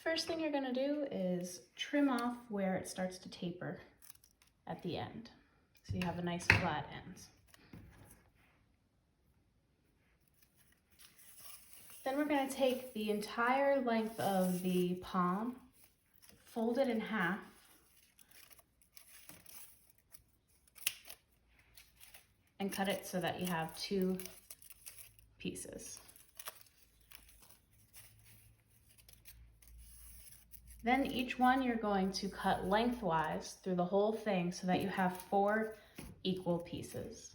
First thing you're going to do is trim off where it starts to taper at the end, so you have a nice flat end. Then we're going to take the entire length of the palm, fold it in half, and cut it so that you have two pieces. Then each one you're going to cut lengthwise through the whole thing so that you have 4 equal pieces.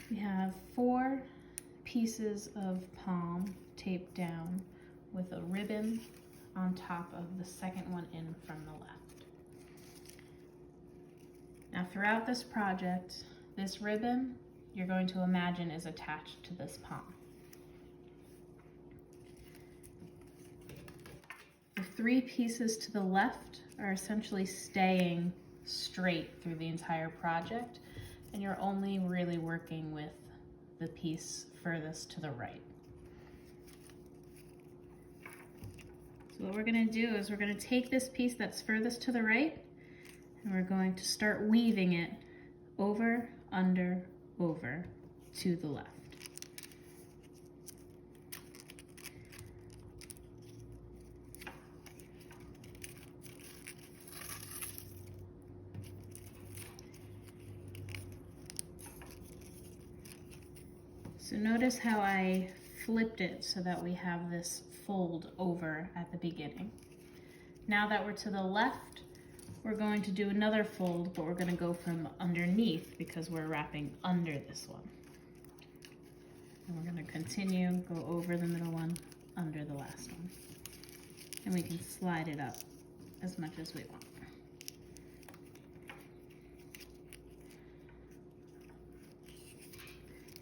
We have 4 pieces of palm taped down with a ribbon on top of the second one in from the left. Now throughout this project, this ribbon you're going to imagine is attached to this palm. The 3 pieces to the left are essentially staying straight through the entire project, and you're only really working with the piece furthest to the right. So what we're going to do is we're going to take this piece that's furthest to the right, and we're going to start weaving it over, under, over to the left. So notice how I flipped it so that we have this fold over at the beginning. Now that we're to the left, we're going to do another fold, but we're going to go from underneath because we're wrapping under this one. And we're going to continue, go over the middle one, under the last one. And we can slide it up as much as we want.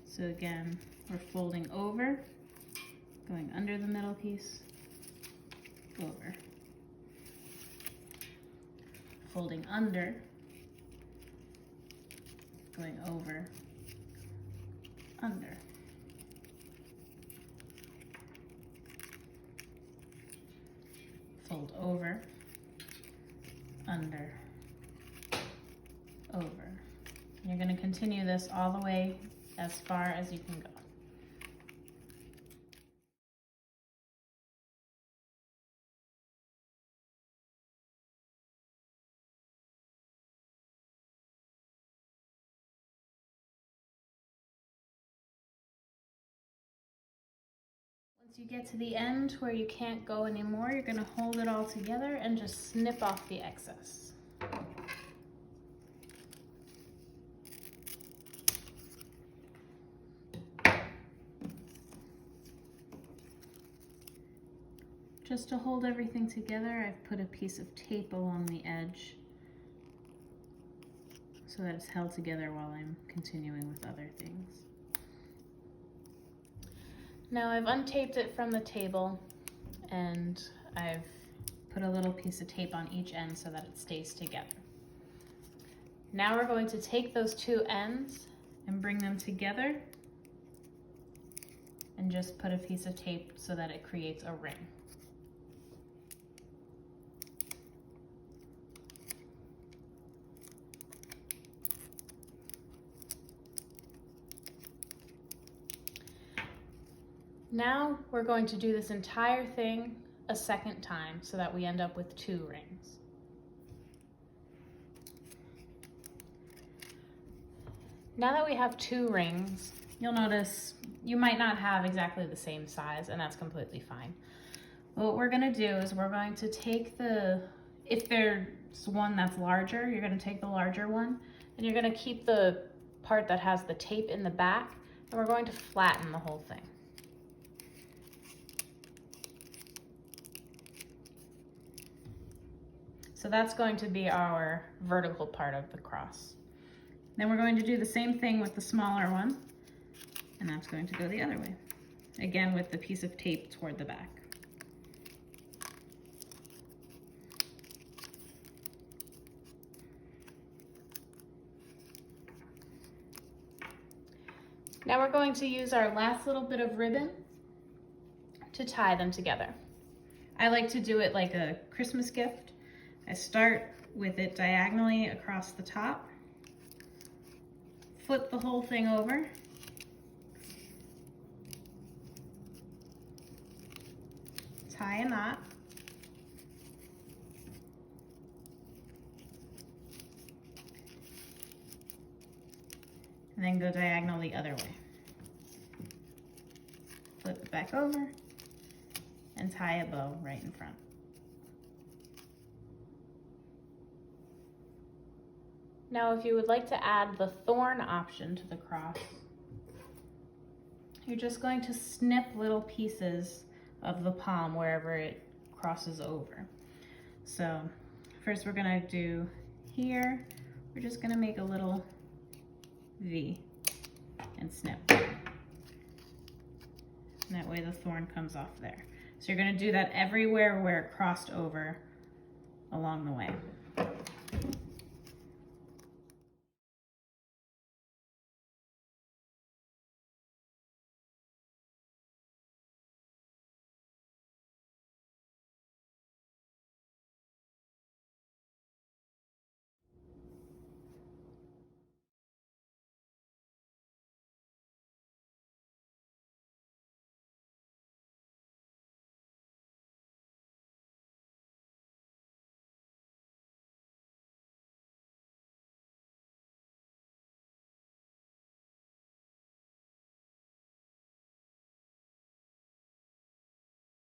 So again, we're folding over, going under the middle piece, over. Folding under, going over, under. Fold over, under, over. And you're going to continue this all the way as far as you can go. Once you get to the end where you can't go anymore, you're going to hold it all together and just snip off the excess. Just to hold everything together, I've put a piece of tape along the edge so that it's held together while I'm continuing with other things. Now I've untaped it from the table and I've put a little piece of tape on each end so that it stays together. Now we're going to take those 2 ends and bring them together and just put a piece of tape so that it creates a ring. Now we're going to do this entire thing a second time so that we end up with 2 rings. Now that we have 2 rings, you'll notice you might not have exactly the same size, and that's completely fine. What we're going to do is we're going to take if there's one that's larger, you're going to take the larger one, and you're going to keep the part that has the tape in the back, and we're going to flatten the whole thing. So that's going to be our vertical part of the cross. Then we're going to do the same thing with the smaller one, and that's going to go the other way. Again, with the piece of tape toward the back. Now we're going to use our last little bit of ribbon to tie them together. I like to do it like a Christmas gift. I start with it diagonally across the top, flip the whole thing over, tie a knot, and then go diagonal the other way. Flip it back over and tie a bow right in front. Now, if you would like to add the thorn option to the cross, you're just going to snip little pieces of the palm wherever it crosses over. So first we're gonna do here, we're just gonna make a little V and snip. And that way the thorn comes off there. So you're gonna do that everywhere where it crossed over along the way.